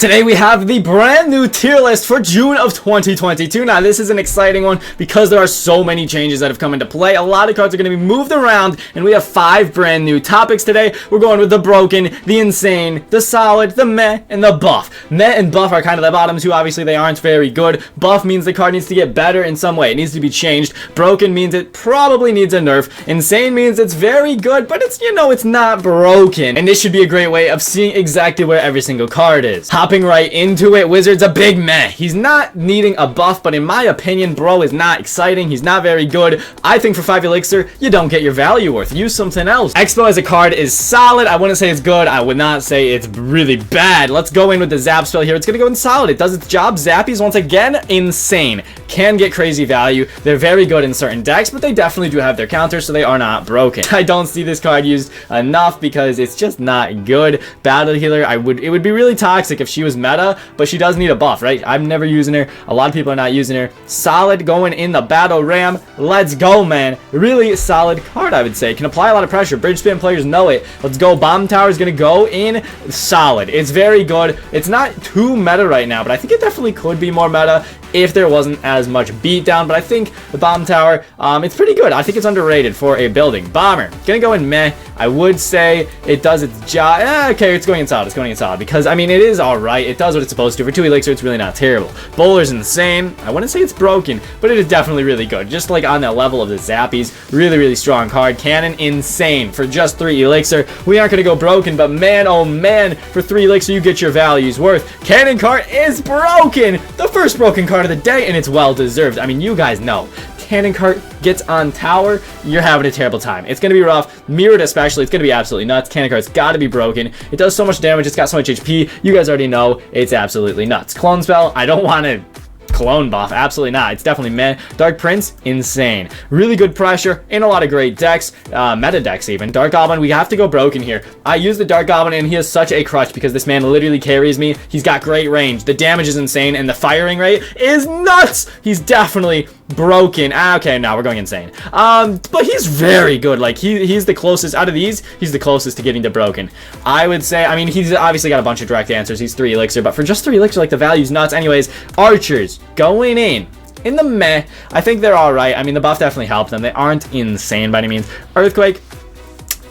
Today we have the brand new tier list for June of 2022. Now this is an exciting one because there are so many changes that have come into play. A lot of cards are going to be moved around and we have 5 brand new topics today. We're going with the broken, the insane, the solid, the meh, and the buff. Meh and buff are kind of the bottom two. Obviously they aren't very good. Buff means the card needs to get better in some way. It needs to be changed. Broken means it probably needs a nerf. Insane means it's very good, but it's, it's not broken. And this should be a great way of seeing exactly where every single card is. Hopping right into it, Wizard's a big meh. He's not needing a buff, but in my opinion, bro is not exciting. He's not very good. I think for 5 elixir, you don't get your value worth. Use something else. Expo as a card is solid. I wouldn't say it's good. I would not say it's really bad. Let's go in with the zap spell here. It's gonna go in solid. It does its job. Zappies, once again, insane. Can get crazy value. They're very good in certain decks, but they definitely do have their counters, so they are not broken. I don't see this card used enough because it's just not good. Battle healer, it would be really toxic if she was meta, but she does need a buff, right? I'm never using her. A lot of people are not using her. Solid going in the battle ram. Let's go, man. Really solid card, I would say. Can apply a lot of pressure. Bridge spam players know it. Let's go. Bomb tower is going to go in solid. It's very good. It's not too meta right now, but I think it definitely could be more meta if there wasn't as much beatdown. But I think the bomb tower, it's pretty good. I think it's underrated for a building. Bomber, gonna go in meh. I would say it does its job. Okay, it's going in solid. It's going in solid because, I mean, it is alright. It does what it's supposed to. For 2 elixir, it's really not terrible. Bowler's insane. I wouldn't say it's broken, but it is definitely really good. Just like on that level of the Zappies. Really, really strong card. Cannon, insane. For just 3 elixir, we aren't gonna go broken, but man, oh man, for 3 elixir, you get your values worth. Cannon card is broken. The first broken card of the day, and it's well deserved. I mean, you guys know. Cannon cart gets on tower, you're having a terrible time. It's going to be rough. Mirrored especially, it's going to be absolutely nuts. Cannon cart's got to be broken. It does so much damage. It's got so much HP. You guys already know it's absolutely nuts. Clone spell, I don't want to clone buff, absolutely not. It's definitely meh. Dark Prince, insane. Really good pressure in a lot of great decks, meta decks even. Dark Goblin, we have to go broken here. I use the Dark Goblin and he has such a crutch because this man literally carries me. He's got great range. The damage is insane and the firing rate is nuts. He's definitely broken. Okay, now we're going insane. But he's very good. Like he's the closest out of these. He's the closest to getting to broken. I would say. I mean, he's obviously got a bunch of direct answers. He's 3 elixir, but for just 3 elixir, like the value's nuts. Anyways, archers going in the meh. I think they're all right. I mean, the buff definitely helped them. They aren't insane by any means. Earthquake,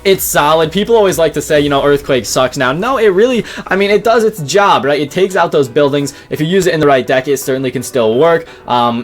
it's solid. People always like to say, Earthquake sucks now. No, it really, I mean, it does its job, right? It takes out those buildings. If you use it in the right deck, it certainly can still work.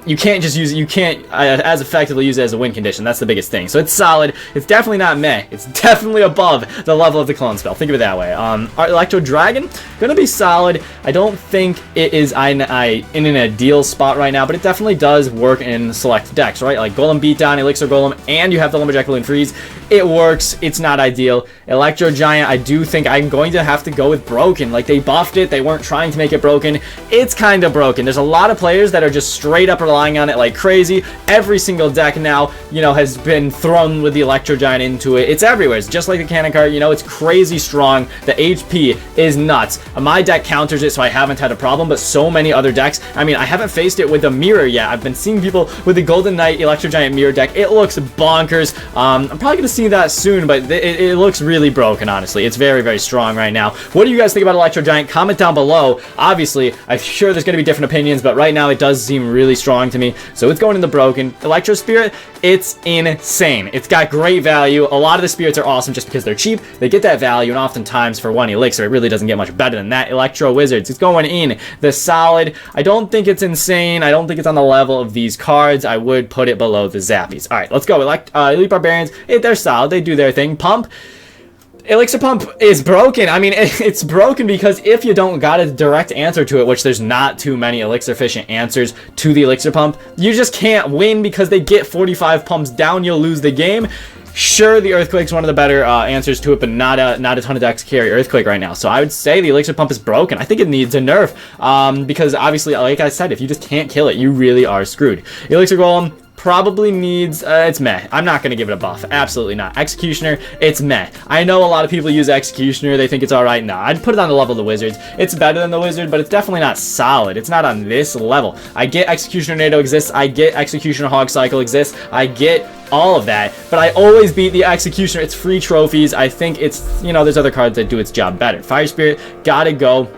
You can't just use it. You can't as effectively use it as a win condition. That's the biggest thing. So it's solid. It's definitely not meh. It's definitely above the level of the clone spell. Think of it that way. Electro Dragon, gonna be solid. I don't think it is in an ideal spot right now, but it definitely does work in select decks, right? Like Golem Beatdown, Elixir Golem, and you have the Lumberjack Balloon Freeze. It works. It's not ideal. Electro Giant, I do think I'm going to have to go with broken. Like, they buffed it. They weren't trying to make it broken. It's kind of broken. There's a lot of players that are just straight up relying on it like crazy. Every single deck now, has been thrown with the Electro Giant into it. It's everywhere. It's just like the Cannon card. It's crazy strong. The HP is nuts. My deck counters it, so I haven't had a problem, but so many other decks. I mean, I haven't faced it with the mirror yet. I've been seeing people with the Golden Knight Electro Giant mirror deck. It looks bonkers. I'm probably going to see that soon, but it looks really broken, honestly. It's very, very strong right now. What do you guys think about Electro Giant? Comment down below. Obviously, I'm sure there's going to be different opinions, but right now it does seem really strong to me. So it's going in the broken. Electro Spirit, it's insane. It's got great value. A lot of the spirits are awesome just because they're cheap. They get that value, and oftentimes for 1 elixir, it really doesn't get much better than that. Electro Wizards, it's going in the solid. I don't think it's insane. I don't think it's on the level of these cards. I would put it below the Zappies. All right, let's go. Elite Barbarians, they're solid. They do their thing. Pump, Elixir Pump is broken. I mean, it's broken because if you don't got a direct answer to it, which there's not too many elixir efficient answers to the Elixir Pump, you just can't win because they get 45 pumps down, you'll lose the game. Sure, the Earthquake's one of the better answers to it, but not a ton of decks carry Earthquake right now. So I would say the Elixir Pump is broken. I think it needs a nerf because obviously, like I said, if you just can't kill it, you really are screwed. Elixir Golem probably needs, it's meh. I'm not going to give it a buff. Absolutely not. Executioner, it's meh. I know a lot of people use Executioner. They think it's alright. No, I'd put it on the level of the Wizards. It's better than the Wizard, but it's definitely not solid. It's not on this level. I get Executioner NATO exists. I get Executioner Hog Cycle exists. I get all of that, but I always beat the Executioner. It's free trophies. I think it's, there's other cards that do its job better. Fire Spirit, gotta go.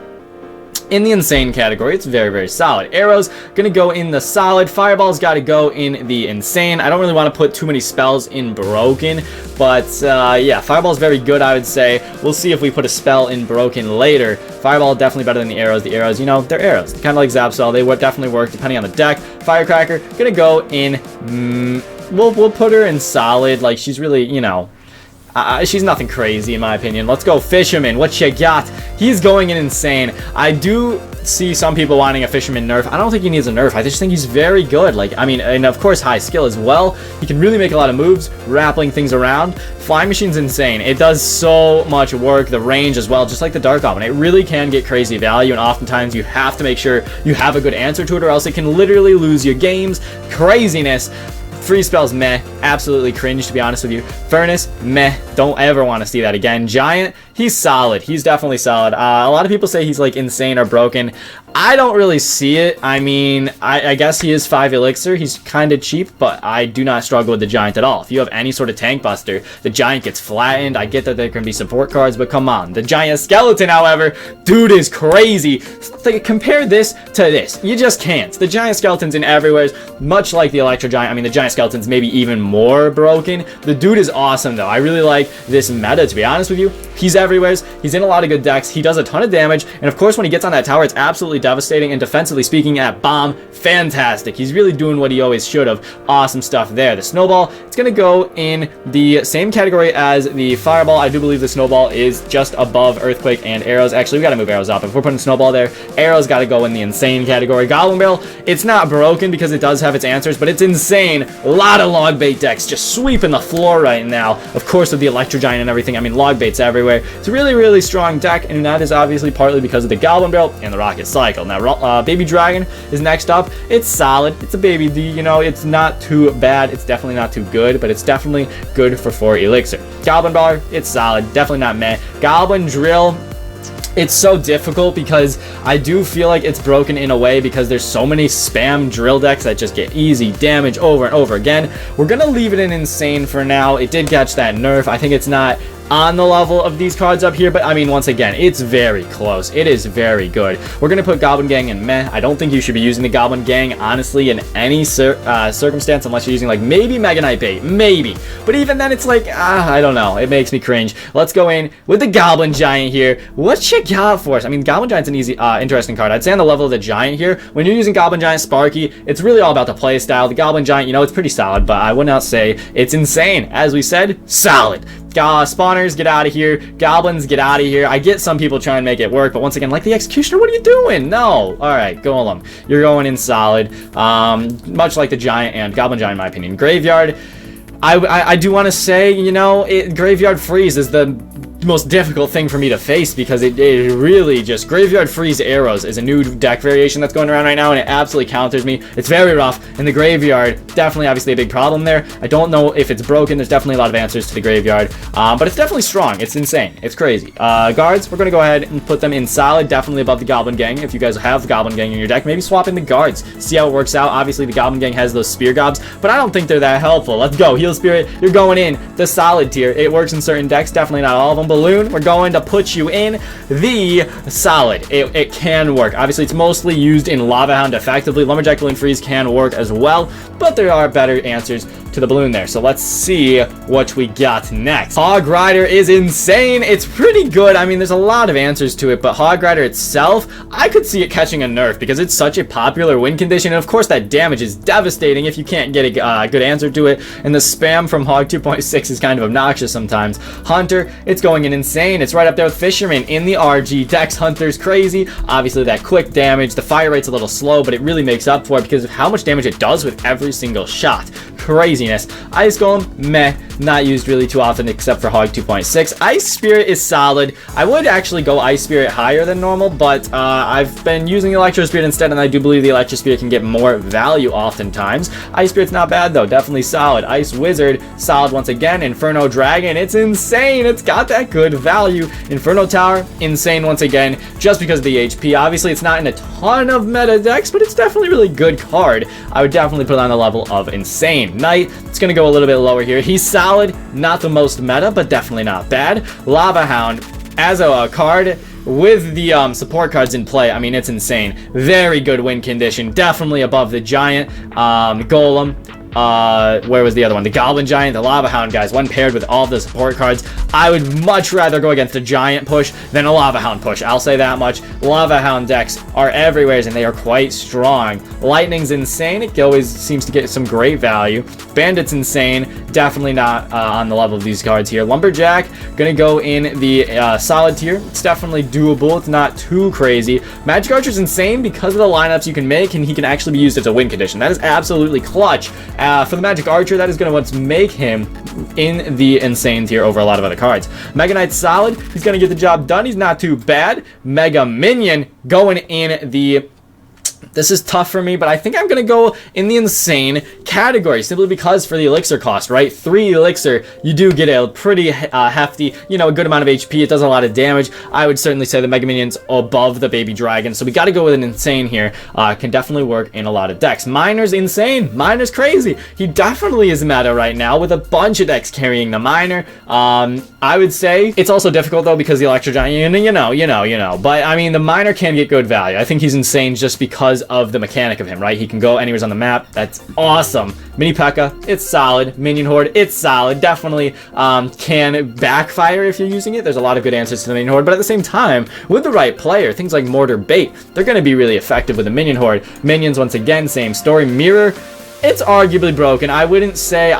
In the insane category, it's very, very solid. Arrows gonna go in the solid. Fireball's got to go in the insane. I don't really want to put too many spells in broken, but yeah, Fireball's very good, I would say. We'll see if we put a spell in broken later. Fireball definitely better than the arrows. The arrows, you know, they're arrows. They're kind of like Zap Spell. They would definitely work depending on the deck. Firecracker gonna go in. We'll put her in solid. Like, she's really, you know. She's nothing crazy in my opinion. Let's go Fisherman. What you got? He's going in insane. I do see some people wanting a Fisherman nerf. I don't think he needs a nerf. I just think he's very good. Like, I mean, and of course high skill as well. He can really make a lot of moves, rappling things around. Flying Machine's insane. It does so much work. The range as well, just like the Dark Goblin. It really can get crazy value, and oftentimes you have to make sure you have a good answer to it, or else it can literally lose your games. Craziness. Freeze spells, meh. Absolutely cringe, to be honest with you. Furnace, meh. Don't ever want to see that again. Giant, he's solid. He's definitely solid. A lot of people say he's like insane or broken. I don't really see it. I mean, I guess he is 5 elixir. He's kind of cheap, but I do not struggle with the Giant at all. If you have any sort of tank buster, the Giant gets flattened. I get that there can be support cards, but come on. The Giant Skeleton, however, dude is crazy. Compare this to this. You just can't. The Giant Skeleton's in everywhere, much like the Electro Giant. I mean, the Giant Skeleton's maybe even more broken. The dude is awesome, though. I really like this meta, to be honest with you. He's everywhere. He's in a lot of good decks. He does a ton of damage, and of course, when he gets on that tower, it's absolutely devastating, and defensively speaking, at bomb, fantastic. He's really doing what he always should have. Awesome stuff there. The Snowball, it's going to go in the same category as the Fireball. I do believe the Snowball is just above Earthquake and Arrows. Actually, we got to move Arrows up. If we're putting Snowball there, Arrows got to go in the insane category. Goblin Barrel, it's not broken because it does have its answers, but it's insane. A lot of log bait decks just sweeping the floor right now. Of course, with the Electro Giant and everything, I mean, log bait's everywhere. It's a really, really strong deck, and that is obviously partly because of the Goblin Barrel and the Rocket Cycle. Now, Baby Dragon is next up. It's solid. It's a baby. You know, it's not too bad. It's definitely not too good, but it's definitely good for 4 elixir. Goblin Bar, it's solid. Definitely not meh. Goblin Drill, it's so difficult because I do feel like it's broken in a way because there's so many spam drill decks that just get easy damage over and over again. We're going to leave it in insane for now. It did catch that nerf. I think it's not on the level of these cards up here, but I mean, once again, it's very close. It is very good. We're gonna put Goblin Gang in meh. I don't think you should be using the Goblin Gang, honestly, in any circumstance, unless you're using like maybe Mega Knight Bait, maybe. But even then, it's like, I don't know. It makes me cringe. Let's go in with the Goblin Giant here. What you got for us? I mean, Goblin Giant's an easy, interesting card. I'd say on the level of the Giant here, when you're using Goblin Giant Sparky, it's really all about the play style. The Goblin Giant, you know, it's pretty solid, but I would not say it's insane. As we said, solid. Spawners, get out of here. Goblins, get out of here. I get some people trying to make it work, but once again, like the Executioner, what are you doing? No. All right, Golem, you're going in solid. Much like the Giant and Goblin Giant, in my opinion. Graveyard, I do want to say, you know, Graveyard Freeze is the most difficult thing for me to face because it really just Graveyard Freeze Arrows is a new deck variation that's going around right now, and it absolutely counters me. It's very rough, and the Graveyard, definitely obviously a big problem there. I don't know if it's broken. There's definitely a lot of answers to the Graveyard, but it's definitely strong. It's insane. It's crazy. Guards, we're going to go ahead and put them in solid, definitely above the Goblin Gang. If you guys have the Goblin Gang in your deck, maybe swap in the guards. See how it works out. Obviously, the Goblin Gang has those Spear Gobs, but I don't think they're that helpful. Let's go. Heal Spirit, you're going in the solid tier. It works in certain decks, definitely not all of them. Balloon, we're going to put you in the solid. It can work. Obviously, it's mostly used in Lava Hound effectively. Lumberjack Balloon Freeze can work as well, but there are better answers to the balloon there. So let's see what we got next. Hog Rider is insane. It's pretty good. I mean, there's a lot of answers to it, but Hog Rider itself, I could see it catching a nerf because it's such a popular win condition. And of course, that damage is devastating if you can't get a good answer to it. And the spam from Hog 2.6 is kind of obnoxious sometimes. Hunter, it's going in insane. It's right up there with Fisherman in the RG decks. Hunter's crazy. Obviously, that quick damage. The fire rate's a little slow, but it really makes up for it because of how much damage it does with every single shot. Craziness. Ice Golem, meh. Not used really too often except for Hog 2.6. Ice Spirit is solid. I would actually go Ice Spirit higher than normal, but I've been using Electro Spirit instead, and I do believe the Electro Spirit can get more value oftentimes. Ice Spirit's not bad, though. Definitely solid. Ice Wizard, solid once again. Inferno Dragon, it's insane. It's got that good value. Inferno Tower, insane once again, just because of the HP. Obviously, it's not in a ton of meta decks, but it's definitely a really good card. I would definitely put it on the level of insane. Knight, it's going to go a little bit lower here. He's solid, not the most meta, but definitely not bad. Lava Hound, as a card, with the support cards in play, I mean, it's insane. Very good win condition, definitely above the Giant, Golem. Where was the other one? The Goblin Giant, the Lava Hound, guys. When paired with all the support cards, I would much rather go against a Giant push than a Lava Hound push. I'll say that much. Lava Hound decks are everywhere, and they are quite strong. Lightning's insane. It always seems to get some great value. Bandit's insane. Definitely not on the level of these cards here. Lumberjack, gonna go in the solid tier. It's definitely doable. It's not too crazy. Magic Archer's insane because of the lineups you can make, and he can actually be used as a win condition. That is absolutely clutch. For the Magic Archer, that is going to make him in the insane tier over a lot of other cards. Mega Knight's solid. He's going to get the job done. He's not too bad. Mega Minion going in the... This is tough for me, but I think I'm going to go in the insane category, simply because for the elixir cost, right? 3 elixir, you do get a pretty hefty, you know, a good amount of HP. It does a lot of damage. I would certainly say the Mega Minion's above the Baby Dragon, so we got to go with an insane here. Can definitely work in a lot of decks. Miner's insane. Miner's crazy. He definitely is meta right now with a bunch of decks carrying the Miner. I would say it's also difficult, though, because the Electro Giant, you know. But, I mean, the Miner can get good value. I think he's insane just because of the mechanic of him, right? He can go anywhere on the map. That's awesome. Mini P.E.K.K.A, it's solid. Minion Horde, it's solid. Definitely can backfire if you're using it. There's a lot of good answers to the Minion Horde, but at the same time, with the right player, things like Mortar Bait, they're going to be really effective with the Minion Horde. Minions, once again, same story. Mirror, it's arguably broken. I would say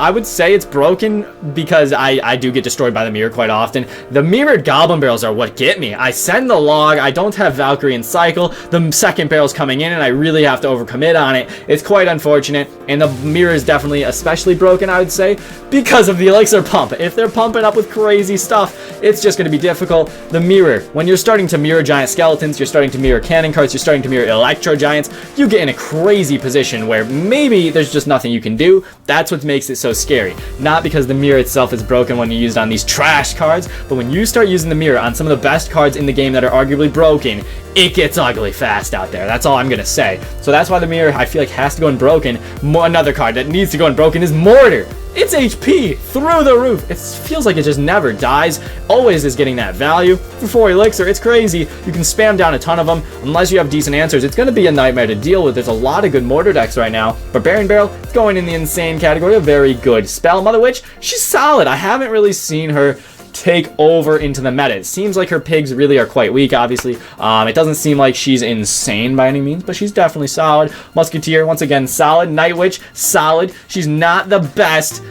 it's broken because I do get destroyed by the mirror quite often. The mirrored goblin barrels are what get me. I send the log, I don't have Valkyrie and Cycle, the second barrel's coming in and I really have to overcommit on it. It's quite unfortunate, and the mirror is definitely especially broken, I would say, because of the elixir pump. If they're pumping up with crazy stuff, it's just going to be difficult. The mirror, when you're starting to mirror giant skeletons, you're starting to mirror cannon carts, you're starting to mirror electro giants, you get in a crazy position where maybe there's just nothing you can do. That's what makes it so scary. Not because the mirror itself is broken when you use it on these trash cards, but when you start using the mirror on some of the best cards in the game that are arguably broken, it gets ugly fast out there. That's all I'm gonna say. So that's why the mirror, I feel like, has to go in broken. Another card that needs to go in broken is Mortar. Its HP through the roof. It feels like it just never dies. Always is getting that value. For 4 elixir, it's crazy. You can spam down a ton of them. Unless you have decent answers, it's going to be a nightmare to deal with. There's a lot of good Mortar decks right now. Barbarian Barrel, it's going in the insane category. A very good spell. Mother Witch, she's solid. I haven't really seen her take over into the meta. It seems like her pigs really are quite weak, obviously. It doesn't seem like she's insane by any means, but she's definitely solid. Musketeer, once again, solid. Night Witch, solid. She's not the best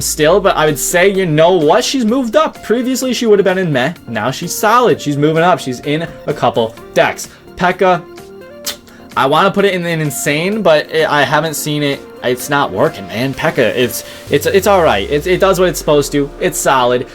still, but I would say, you know what? She's moved up. Previously, she would have been in meh. Now she's solid. She's moving up. She's in a couple decks. P.E.K.K.A, I want to put it in an insane, but I haven't seen it. It's not working, man. P.E.K.K.A, it's all right. It does what it's supposed to. It's solid.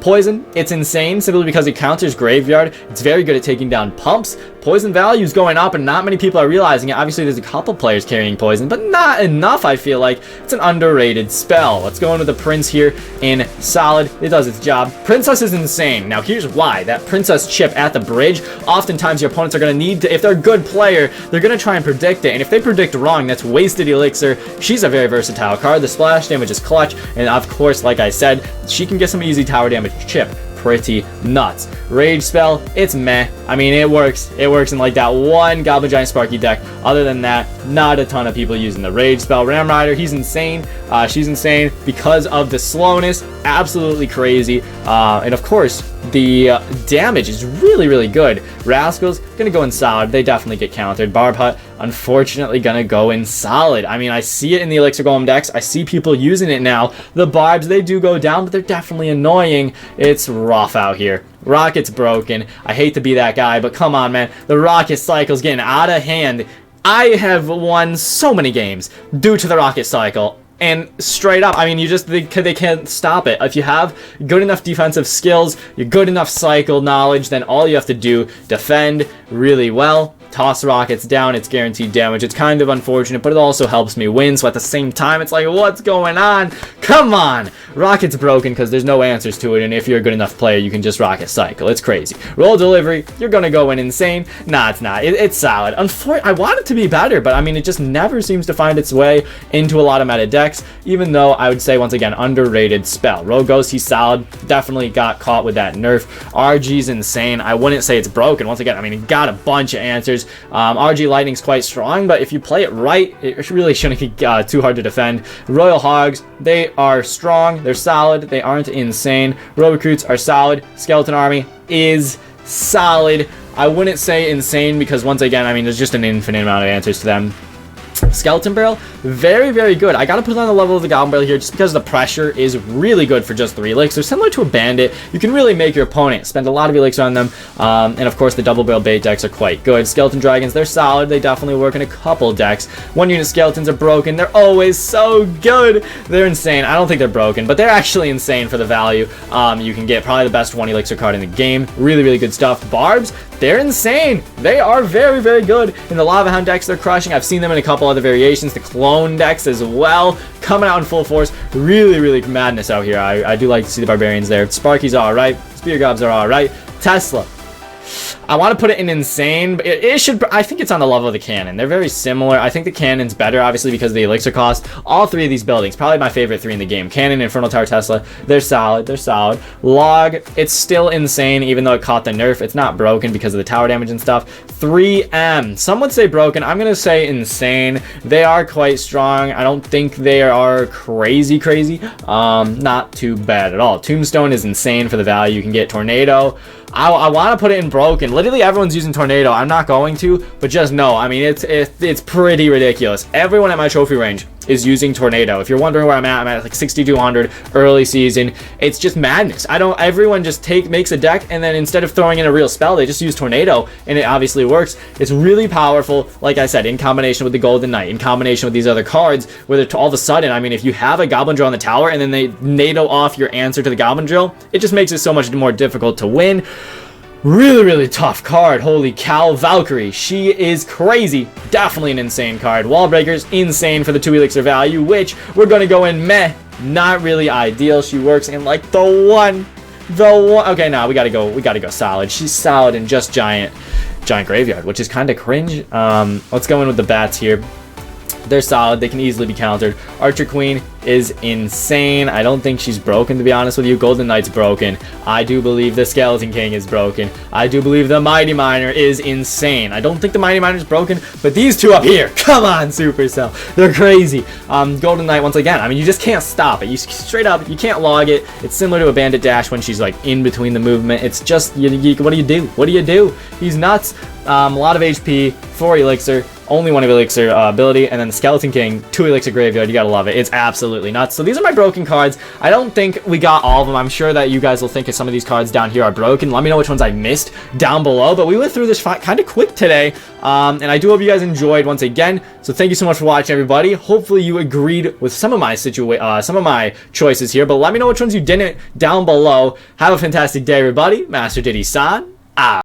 Poison, it's insane simply because it counters Graveyard. It's very good at taking down pumps. Poison value is going up, and not many people are realizing it. Obviously, there's a couple players carrying poison, but not enough, I feel like. It's an underrated spell. Let's go in with the Prince here in solid. It does its job. Princess is insane. Now, here's why. That Princess chip at the bridge, oftentimes your opponents are going to need to, if they're a good player, they're going to try and predict it, and if they predict wrong, that's wasted elixir. She's a very versatile card. The splash damage is clutch, and of course, like I said, she can get some easy tower damage chip. Pretty nuts. Rage spell, it's meh. I mean, it works. It works in like that one Goblin Giant Sparky deck. Other than that, not a ton of people using the Rage spell. Ram Rider, he's insane. She's insane because of the slowness. Absolutely crazy. And of course, the damage is really, really good. Rascals, gonna go in solid. They definitely get countered. Barb Hut, unfortunately, gonna go in solid. I mean, I see it in the Elixir Golem decks. I see people using it now. The Barbs, they do go down, but they're definitely annoying. It's rough out here. Rocket's broken. I hate to be that guy, but come on, man. The Rocket Cycle's getting out of hand. I have won so many games due to the Rocket Cycle. And straight up, I mean, they can't stop it. If you have good enough defensive skills, you're good enough cycle knowledge, then all you have to do, defend really well, toss rockets down, it's guaranteed damage. It's kind of unfortunate, but it also helps me win. So at the same time, it's like, what's going on? Come on! Rocket's broken because there's no answers to it, and if you're a good enough player, you can just rocket cycle. It's crazy. Roll delivery, you're gonna go in insane. Nah, it's not. It's solid. I want it to be better, but I mean, it just never seems to find its way into a lot of meta decks, even though I would say, once again, underrated spell. Rogue Ghost, he's solid. Definitely got caught with that nerf. RG's insane. I wouldn't say it's broken. Once again, I mean, it got a bunch of answers. RG Lightning's quite strong, but if you play it right, it really shouldn't be too hard to defend. Royal Hogs, they are strong. They're solid. They aren't insane. Royal Recruits are solid. Skeleton Army is solid. I wouldn't say insane because, once again, I mean, there's just an infinite amount of answers to them. Skeleton Barrel, very, very good. I gotta put it on the level of the Goblin Barrel here just because the pressure is really good for just 3 elixir. Similar to a Bandit, you can really make your opponent spend a lot of elixir on them. And of course, the double barrel bait decks are quite good. Skeleton Dragons, they're solid. They definitely work in a couple decks. 1-unit Skeletons are broken. They're always so good. They're insane. I don't think they're broken, but they're actually insane for the value. You can get probably the best 1 elixir card in the game. Really, really good stuff. Barbs, they're insane. They are very, very good. In the Lava Hound decks, they're crushing. I've seen them in a couple other variations. The clone decks as well, coming out in full force. Really, really madness out here. I do like to see the Barbarians there. Sparky's alright. Spear Gobs are alright. Tesla, I want to put it in insane, but it should, I think it's on the level of the cannon. They're very similar. I think the cannon's better, obviously, because of the elixir cost. All 3 of these buildings, probably my favorite 3 in the game. Cannon, Infernal Tower, Tesla, they're solid. They're solid. Log, it's still insane, even though it caught the nerf. It's not broken because of the tower damage and stuff. 3M, some would say broken. I'm going to say insane. They are quite strong. I don't think they are crazy. Not too bad at all. Tombstone is insane for the value. You can get Tornado. I want to put it in broken. Literally everyone's using Tornado. I'm not going to, but just know, I mean, it's pretty ridiculous. Everyone at my trophy range is using Tornado. If you're wondering where I'm at like 6,200 early season. It's just madness. Everyone just makes a deck, and then instead of throwing in a real spell, they just use Tornado, and it obviously works. It's really powerful, like I said, in combination with the Golden Knight, in combination with these other cards, where all of a sudden, I mean, if you have a Goblin Drill on the tower, and then they NATO off your answer to the Goblin Drill, it just makes it so much more difficult to win. Really, really tough card. Holy cow. Valkyrie, she is crazy. Definitely an insane card. Wall Breakers, insane for the 2 elixir value, which we're going to go in meh. Not really ideal. She works in like the one. Okay, now we gotta go solid. She's solid in just giant graveyard, which is kind of cringe. Let's go in with the bats here. They're solid. They can easily be countered. Archer Queen is insane. I don't think she's broken, to be honest with you. Golden Knight's broken. I do believe the Skeleton King is broken. I do believe the Mighty Miner is insane. I don't think the Mighty Miner is broken, but these 2 up here, come on, Supercell. They're crazy. Golden Knight, once again, I mean, you just can't stop it. You straight up, you can't log it. It's similar to a Bandit Dash when she's like in between the movement. It's just, what do you do? What do you do? He's nuts. A lot of HP, 4 elixir. Only 1 elixir ability, and then the Skeleton King, 2 elixir graveyard. You gotta love it. It's absolutely nuts. So these are my broken cards. I don't think we got all of them. I'm sure that you guys will think of some of these cards down here are broken. Let me know which ones I missed down below, but we went through this kind of quick today, and I do hope you guys enjoyed once again. So thank you so much for watching, everybody. Hopefully you agreed with some of my choices here, but let me know which ones you didn't down below. Have a fantastic day, everybody. Master Diddy-san, out.